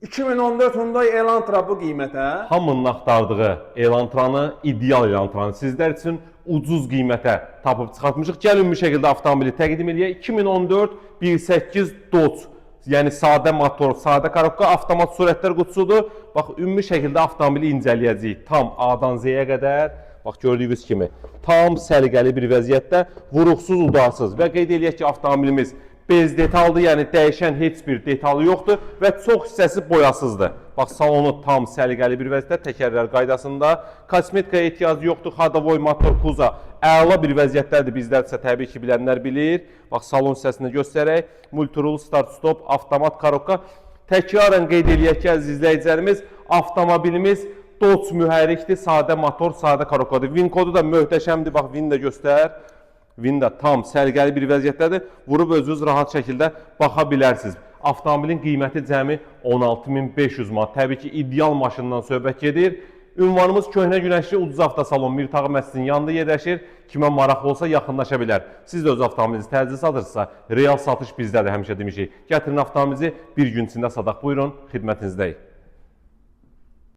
2014 Hyundai Elantra bu qiymətə. Hamının axtardığı Elantranı, ideal Elantranı sizlər üçün ucuz qiymətə tapıb çıxartmışıq. Gəlin ümumi şəkildə avtomobili təqdim edək. 2014 1.8 Dodge. Yəni sadə motor, sadə korobka, avtomat sürətlər qutusudur. Bax, ümumi şəkildə avtomobili incələyəcəyik. Tam A-dan Z-yə qədər. Bax, gördüyünüz kimi tam səliqəli bir vəziyyətdə, vuruqsuz, udarsız. Və qeyd eləyək ki, avtomobilimiz bez detaldır, yəni dəyişən heç bir detalı yoxdur və çox hissəsi boyasızdır. Bax, salonu tam səliqəli bir vəziyyətdə, təkərlər qaydasında. Kosmetikaya ehtiyac yoxdur, xadavoy motor kuza əla bir vəziyyətdədir. Bizlərsə təbii ki, bilənlər bilir. Bax, salon hissəsini göstərək. Multirul, start, stop, avtomat, korobka. Təkrarən qeyd eləyək ki, əziz izləyicilərimiz, avtomobilimiz Dodge mühərrikdir, sadə motor, sadə korobkadır. VIN kodu da möhtəşəmdir, bax, VIN də göstər. VIN də tam səliqəli bir vəziyyətdədir. Vurub özünüz rahat şəkildə baxa bilərsiniz. Avtomobilin qiyməti cəmi 16.500 manat. Təbii ki, ideal maşından söhbət gedir. Ünvanımız Köhnə Günəşli Ucuz Avtosalon Mirtağı məscidinin yanında yerləşir. Kimə maraqlı olsa yaxınlaşa bilər. Siz də öz avtomobilinizi təcil satırsınızsa, real satış bizdədir, həmişə demişik. Gətirin avtomobilinizi bir gün içində sataq. Buyurun, xidmətinizdəyik.